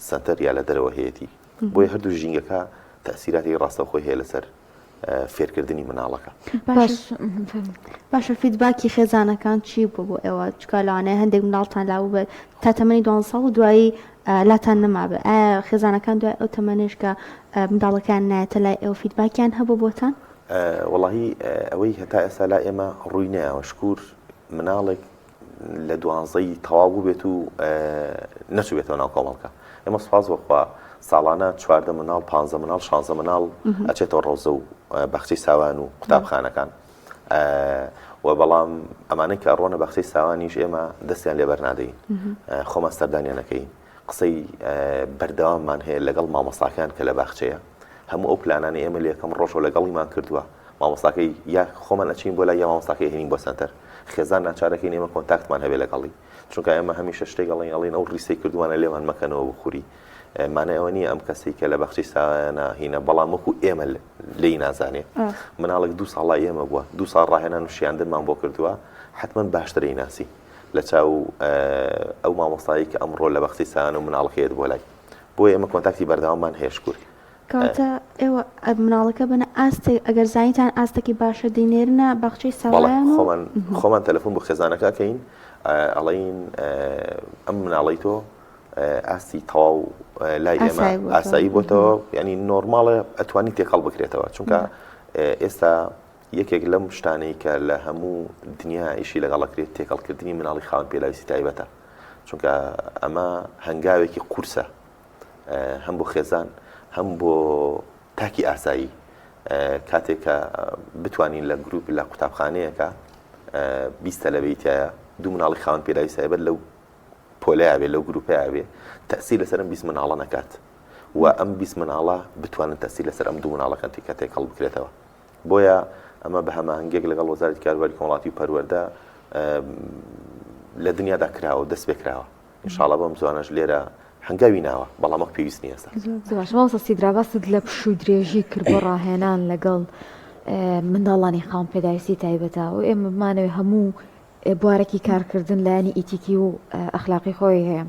S4: سنتەر یا لە دەرەوە هەیەی بۆیە هەردوو ژینگەکە تەسیراتی ڕاستەوخۆی هەیە لەسەر فێرکردنی مناڵەکە.
S1: باشە فیدباکی خێزانەکان چی بوو بۆ ئێوە چکە لەوانەیە هەندێک مناڵتان لاو بێت تا تەمەنی 12 ساڵ و دوایی لاتان نەمابێت ئایا خێزانەکان دوای ئەو تەمەنێش کە منداڵەکان نایەتە لای ئێوە فیدباکیان هەبوو بۆتان؟
S4: وەڵاهی ئەوەی هەتا ئێستا لا ئێمە ڕووی نایەوە شکور مناڵێک لە 12 تەواو بوو بێت و نەچوو بێتەوە ناو کۆمەڵگە. ئێمە سوپاس بەخوا ساڵانە 14 مناڵ 15 مناڵ 16 مناڵ ئەچێتەوە ڕۆزە و بەخچەی ساوان و قوتابخانەکان و بەڵام ئەمانەی کە ڕۆنە بەخچەی ساوانیش ئێمە دەستیان لێبەر نادەین خۆمان سەردانیانەکەین قسەی بەردەواممان هەیە لەگەڵ مامۆستاکان کە لە باخچەیە هەموو ئەو پلانانی ئێمە لە یەکەم ڕۆژەوە لەگەڵیمان کردووە مامۆستاکەی یا خۆمان ئەچین بۆ لای یا مامۆستاکەی هێنین بۆ سەنتەر خێزان ناچارەکەین ئێمە کۆنتاکتمان هەبێ لەگەڵی چونکە ئێمە هەمیشە شتێک ئەڵێن ئەو ڕیسەی کردووانە لێمان مەکەنەوە بخوری مانای ئەوە نییە ئەم کەسی کە لە بەخشی ساوانە هینە بەڵام وەکو ئێمە لی نازانێ مناڵێک 2 ساڵای ئێمە بووە 2 ساڵ ڕاهێنان و شیاندنمان بۆ کردووە حتمما باشترەی ناسی لە چاو ئەو مامۆستایی کە ئەمڕۆ لە بەخشی ساوان و مناڵەکەیت بۆ لای بۆ ئێمە کۆنتاکتی بەردەواممان هەیە شکور
S1: کاتە ئێوە مناڵەکە بنە ئاستێک ئەگەر زانیتان ئاستێکی باشە دینێرنە باخچەی ساوان
S4: خۆمان تەلەفۆن بۆ خێزانەکەکەین ئەڵین ئەم مناڵی تۆ ئاستی تەواو لای ئێمە ئاسایی بۆتەوە ینی نۆرماڵە ئەتوانی تێکەڵ بکرێتەوە چونکە ئێستا یەکێک لەم شتانەی کە لە هەموو دنیا ئیشی لەگەڵەکرێت تێکەڵکردنی مناڵی خاوەن پێلاویستی تایبەتە چونکە ئەمە هەنگاوێکی قورسە هەم بۆ خێزان هەم بۆ تاکی ئاسایی کاتێک کە بتوانین لە گروپ لە قوتابخانەیەکە 20 تەلەبەیتایە دوو مناڵی خاوەن پێلاویستی تایبەت لەو پۆلەیە بێ لەو گروپەیە بێ تەسیر لەسەر ئەم 20 مناڵە نەکات و ئەم 20 مناڵە بتوانن تەسیر لەسەر ئەم دوو مناڵەکان کە تێکەڵ بکرێتەوە بۆیە ئەمە بە هەماهەنگێک لەگەڵ وەزارەتی کاروباری کۆمەڵاتی و پەروەردە لە دنیادا کراوە و دەست پێ کراوە ئینشاڵڵا بەم زوانەش لێرە هەنگاوی ناوە بەڵام ئەو پێویست نیە ئێستا
S3: زۆر مامۆستا سیدرا باست لە پشووی درێژی کرد بۆ ڕاهێنان لەگەڵ منداڵانی خاوەن پێداویستی تایبەتە و ئێمە بمانەوێ هەموو بوارێکی کارکردن لایانی ئیتیکی و ئەخلاقی خۆی هەیە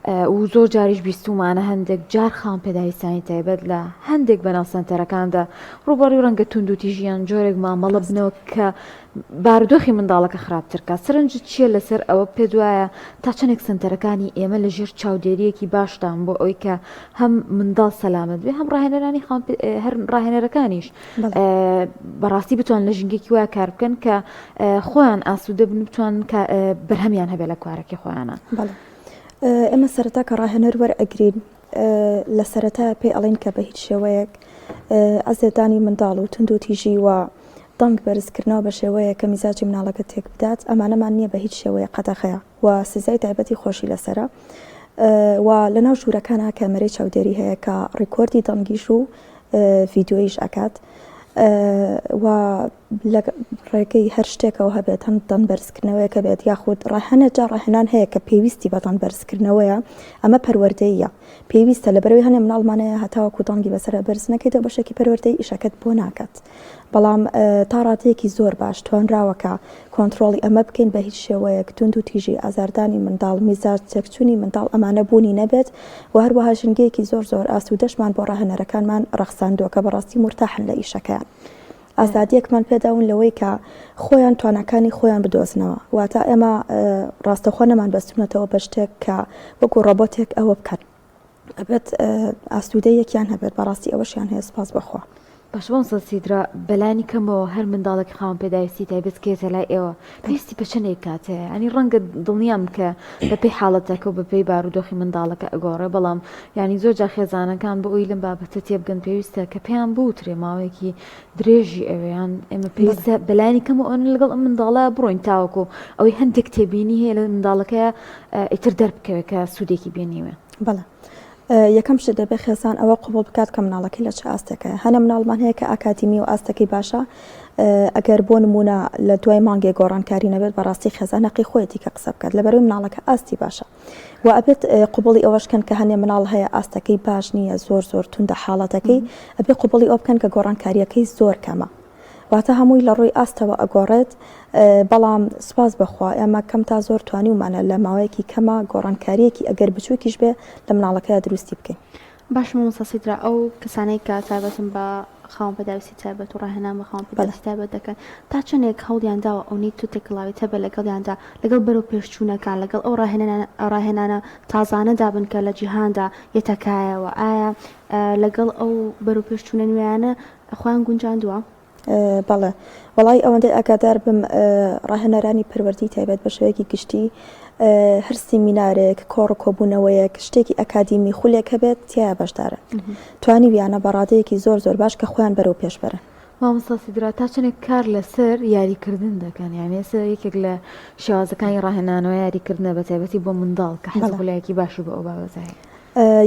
S3: و زۆر جاریش بیستومانە هەندێک جار خاوەن پێداویستانی تایبەت لە هەندێک بەناو سەنتەرەکاندا ڕووبەڕووی ڕەنگە توندوتی ژیان جۆرێک مامەڵە بنەوە کە بارودۆخی منداڵەکە خراپترکە سەرنج چییە لەسەر ئەوە پێ دوایە تا چەندێک سنتەرەکانی ئێمە لە ژێر چاودێریەکی باشتان بۆ ئەوی کە هەم منداڵ سەلامت بێ هەم ڕاهێنەرانی هەر ڕاهێنەرەکانیش بەڕاستی بتوان لە ژنگێکی وایە کار بکەن کە خۆیان ئاسوودە بن بتوان بەرهەمیان هەبێ لە کوارەکی خۆیانە.
S2: ئێمە سەرەتا کە ڕاهێنەر وەرئەگرین لە سەرەتا پێی ئەڵین کە بە هیچ شێوەیەک ئەزێدانی منداڵ و توندوتیژی و دەنگ بەرزکردنەوە بە شێوەیە کە میزاجی مناڵەکە تێک بدات ئەمانەمان نییە بە هیچ شێوەیە قەدەخەیە و سزای تایبەتی خۆشی لەسرە و لەناو ژوورەکانە کامەرەی چاودێری هەیە کە ڕیکۆردی دەنگیش و ڤیددیۆیش ئەکات و ڕێگەی هەر شتێکەوە هەبێت هەم دەن بەرزکردنەوەیەکە بێت یاخود ڕاهەنەجا ڕاهێنان هەیە کە پێویستی بە دەن بەرزکردنەوەیە ئەمە پەروەردەیە پێویستە لەبەرەوەی هەنێ مناڵمانەیە هەتاوەکو دەنگی بەسەر بەرز نەکەیتەوە بەشێکی پەروەردەی ئیشەکەت بۆ ناکات بەڵام تا ڕاتەیەکی زۆر باش توانراوەکە کۆنتترۆلی ئەمە بکەین بە هیچ شێوەیەک تونند و تیژی ئازاردانی منداڵ میزاج تێکچوونی منداڵ ئەمانە بوونی نەبێت و هەروەها ژنگەیەکی زۆر ئاسوودەشمان بۆ ڕاهێنەرەکانمان ڕەخساندووە کە بەڕاستی مرتاحن لە ئیشەکەیان ئازادیەکمان پێداون لەوەی کە خۆیان توانەکانی خۆیان بدۆزنەوە واتە ئێمە ڕاستەخۆ نەمان بەستونەتەوە بە شتێک کە وەکو ڕۆبۆتێک ئەوە بکەن ئەبێت ئاسوودەیەکیان هەبێت بەڕاستی ئەوەشیان هەیە سپاس بەخوا.
S3: باش بۆمسە سیدرا بەلانی کەمەوە هەر منداڵێک خاوەن پێداویستی تایبەت کێتە لای ئێوە پێویستی بە چەندێک کاتەیە ینی ڕەنگە دڵنیام کە بەپێی حاڵەتەکە و بەپێی بارودۆخی منداڵەکە ئەگۆڕێ بەڵام ینی زۆر جا خێزانەکان بۆ ئەوی لەم بابەتە تێبگەن پێویستە کە پێیان بوترێ ماوەیەکی درێژی ئەوەیان ئێمە پێویستە بەلانی کەمەوە ئەوە لەگەڵ ئەم منداڵە بڕۆین تاوەکو ئەوەی هەندێک تێبینی هەیە لە منداڵەکەیە ئیتر دەربکەوێت کە سوودێکی بێنیوێ.
S2: بەڵێ یەکەم شت دەبێت خێزان ئەوە قوبڵ بکات کە مناڵەکەی لە چه ئاستێکەیە هەنە مناڵمان هەیە کە ئاکادمی و ئاستەکەی باشە ئەگەر بۆ نمونە لە دوای مانگێ گۆڕانکاری نەبێت بەڕاستی خێزانەقی خۆیەتی کە قسە بکات لەبەرەوەی مناڵەکە ئاستی باشە و ئەبێت قوبڵی ئەوەشکەن کە هەنێ مناڵ هەیە ئاستەکەی باش نییە زۆر توندە حاڵەتەکەی ئەبێ قوبڵی ئەو بکەن کە گۆڕانکاریەکەی زۆر کەمە واتە هەمووی لە ڕووی ئاستەوە ئەگۆڕێت بەڵام سپاس بخوا ئێمە کەم تا زۆر توانیومانە لە ماوەیەکی کەمە گۆڕانکاریەکی ئەگەر بچووکیش بێ لە مناڵەکەی دروستی بکەین.
S1: باش مامۆستا سیدرا ئەو کەسانەی کە تایبەتن بە خاوەن پێداویستی تایبەت و ڕاهێنان بە خاوەن پێداویستی تایبەت دەکەن تا چەندێک هەوڵیان داوە ئەو نیت و تێکڵاوی هەبە لەگەڵیاندا لەگەڵ بەرەو پێشچوونەکان لەگەڵ ئەو ڕاهێنانە تازانە دابن کە لە جیهاندا یەتەکایەوە ئایا لەگەڵ ئەو بەرەو پێشچوونە نوێیانە خۆیان گونجاندووە؟
S2: بەڵێ وڵی ئەوەندەی ئاگادار بم ڕاهێنەرانی پەروەردی تایبەت بە شێوەیەکی گشتی هەر سیمینارێک کۆڕ کۆبوونەوەیەک شتێکی ئەکادیمی خولێک هەبێت تایە بەشدارن توانی ویانە بەڕادەیەکی زۆر باش کە خۆیان بەرەو پێش بەرن.
S3: مامۆستا سیدرا تا چنێک کار لەسەر یاریکردن دەکەن یانێ یەکێک لە شێوازەکانی ڕاهێنانەوە یاریکردنە بە تایبەتی بۆ منداڵ کە حەزگوڵایەکی باشی بە ئەو بابەتە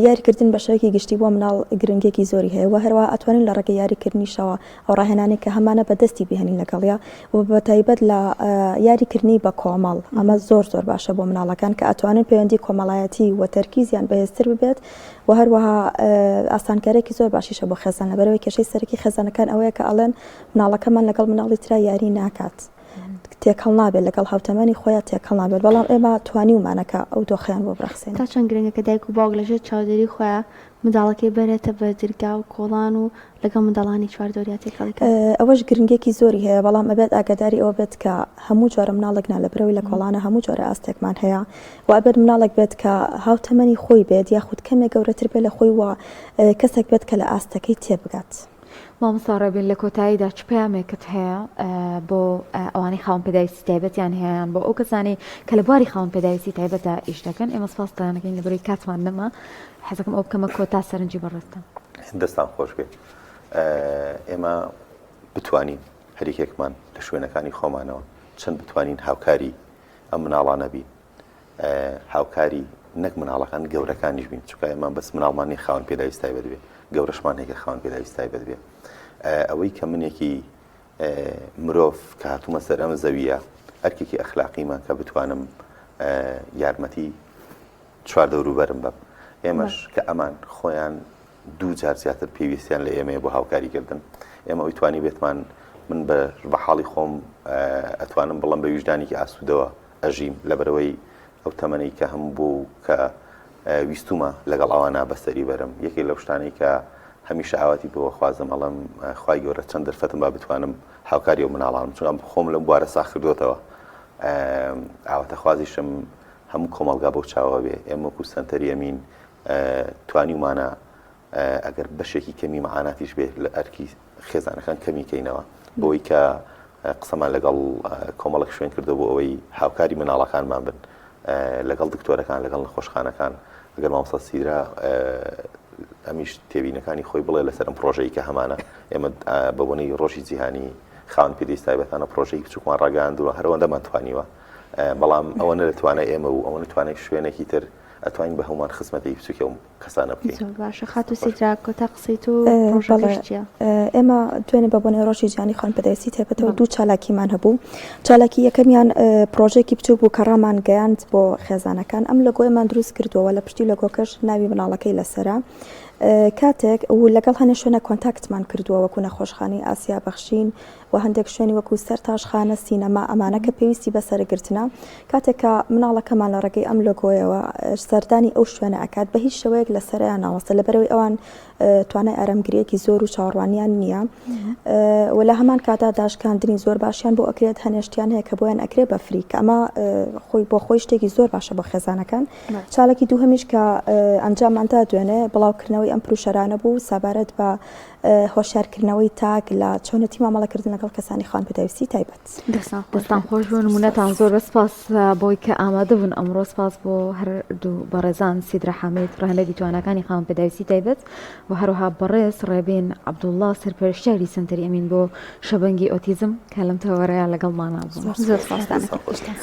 S2: یاریکردن بە شێوەیەکی گشتی بۆ مناڵ گرنگێکی زۆری هەیە و هەروە ئەتوانین لە ڕێگەی یاریکردنیشەوە ئەو ڕاهێنانێک کە هەمانە بەدەستی بهێنین لەگەڵیا و بە تایبەت لە یاریکردنی بە کۆمەڵ ئەمە زۆر باشە بۆ مناڵەکان کە ئەتوانن پەیوەندی کۆمەڵایەتی و تەرکیزیان بەهێزتر ببێت و هەروەها ئاسانکارێکی زۆر باشیشە بۆ خێزان لەبەرەوەی کێشەی سەرەکی خێزانەکان ئەوەیە کە ئەڵێن مناڵەکەمان لەگەڵ مناڵی ترا یاری ناکات تێکەڵ نابێت لەگەڵ هاوتەمەنی خۆیان تێکەڵ نابێت بەڵام ئێمە توانی ومانەکە ئەو دۆخیان بۆ بڕخسێن
S1: تا چەند گرنگە کە دایک و باوک لەژێر چاودێری خۆیان منداڵەکەی بەرێتە بە جرگا و کۆڵان و لەگەڵ منداڵانی چواردۆریا تێکەڵیکە
S2: ئەوەش گرنگێکی زۆری هەیە بەڵام ئەبێت ئاگاداری ئەوە بێت کە هەموو جۆرە مناڵێکنا لە برەوەی لە کۆڵانە هەموو جۆرە ئاستێکمان هەیە و ئەبێت مناڵێک بێت کە هاوتەمەنی خۆی بێت یاخود کەمێک گەورەتر بێت لە خۆی وە کەسێک بێت کە لە ئاستەکەی تێبگات.
S3: مامۆستا ڕێبین لە کۆتاییدا چ پەیامێکت هەیە بۆ ئەوانەی خاوەن پێداویستی تایبەتیان هەیەیان بۆ ئەو کەسانی کە لە بواری خاوەن پێداویستی تایبەتە ئیش دەکەن ئێمە سپاسدانەکەین لە بەرەوەی کاتمان نەما حەزەکەم ئەو بکەمە کۆتا سەرنجی بەڕێستە
S4: دەستان خۆش بێت ئێمە بتوانین هەریکێکمان لە شوێنەکانی خۆمانەوە چەند بتوانین هاوکاری ئەم مناڵانە بین هاوکاری نەک مناڵەکان گەورەکانیش بین چونکە ئێمە بەس مناڵمانی خاوەن پێداویستی تایبەت بێ گەورەشمان هەیە خاوەن پێداویستی تایبەت بێ ئەوەی کە منێکی مرۆڤ کە هاتوومە سەر ئەم زەویە ئەرکێکی ئەخلاقیمان کە بتوانم یارمەتی چوار دەوروبەرم بم ئێمەش کە ئەمان خۆیان دوو جار زیاتر پێویستیان لە ئێمەیە بۆ هاوکاریکردن ئێمە ئەوی توانی بێتمان من بە حاڵی خۆم ئەتوانم بڵم بە ویژدانێکی ئاسوودەوە ئەژیم لەبەرەوەی ئەو تەمەنەی کە هەموو بوو کە ویستومە لەگەڵ ئەوانە بەسەری بەرم یەکێک لەو شتانەی کە هەمیشە ئاواتی بۆ خوازم ئەڵم خوای گەورە چەند دەرفەتم با بتوانم هاوکاری و مناڵانم چون خۆم لەم بوارە ساخ کردوتەوە ئاواتە خوازیشم هەموو کۆمەلگا بۆ چاوە بێ ئێمە وەکو سەنتەری ئەمین توانی ومانە ئەگەر بەشێکی کەمی مەعاناتیش بێ لە ئەرکی خێزانەکان کەمیکەینەوە بۆی کە قسەمان لەگەڵ کۆمەڵک شوێن کردو بۆ ئەوەی هاوکاری مناڵەکانمان بن لەگەڵ دکتۆرەکان لەگەڵ نەخۆشخانەکان ئەگەر مامۆستا سیدرا ئەمیش تێبینەکانی خۆی بڵێ لەسەر ئەم پرۆژەی کە هەمانە ئێمە بە بۆنەی ڕۆژی جیهانی خاوەن پێداویستی تایبەتانە پرۆژەی بچووکمان ڕاگەاندووە هەروەندەمان توانیوە بەڵام ئەوە نەدەتوانێت ئێمە و ئەوە نتوانێت شوێنێکی تر ئەتوانین بە هەمومان خزمەتی بچووکە و کەسانە بکەین.
S1: باشە خاتو سیدرا کۆتا قسەیت و ڕۆژەڵیشتیە
S2: ئێمە دوێنێ بە بۆنەی ڕۆژی جیهانی خاوەن پێداویستی تایبەتەوە دوو چالاکیمان هەبوو چالاکی یەکەمیان پرۆژێکی بچووک بوو کە ڕامان گەیاند بۆ خێزانەکان ئەم لۆگۆیمان دروست کردووە لە پشتی لۆگۆکەش ناوی مناڵەکەی لەسەرە کاتێک و لەگەڵ هەنێ شوێنە کۆنتاکتمان کردووە وەکو نەخۆشخانەی ئاسیا بەخشین و هەندێک شوێنی وەکو سەر تاشخانە سینەما ئەمانە کە پێویستی بەسەرگرتنە کاتێک کە مناڵەکەمان لە ڕێگەی ئەم لۆگۆیەوە سەردانی ئەو شوێنە ئەکات بە هیچ شەوەیەک لەسەریان ناوەستە لەبەرەوەی ئەوان توانای ئارامگریەکی زۆر و چاوەڕوانیان نییە و لە هەمان کاتا داشکاندنی زۆر باشیان بۆ ئەکرێت هەنێشتیان هەیە کە بۆیان ئەکرێ بە فری کە ئەمە خۆی بۆ خۆی شتێکی زۆر باشە بۆ خێزانەکان چالێکی دووهەمیش کە ئەنجاماندا دوێنێ بڵاوکردنەوەی ئەم پروشەرانە بوو سابارەت بە هۆشیارکردنەوەی تاک لە چۆنەتی مامەڵەکردن لەگەڵ کەسانی خاوەن پێداویستی تایبەت.
S3: دەستان خۆش بوون نمونەتان زۆر بە سپاس بۆی کە ئامادە بوون ئەمڕۆ سپاس بۆ هەردوو بەڕێزان سیدرا حامید ڕاهێنەری توانەکانی خاوەن پێداویستی تایبەت و هەروەها بەڕێز ڕێبین عەبدوڵڵا سەرپەرشتیاری سەنتەری ئەمین بۆ شەبەنگی ئۆتیزم کە لەم تەوەرەیە لەگەڵمانە بوون.
S1: زۆر سپاسدانەکەم.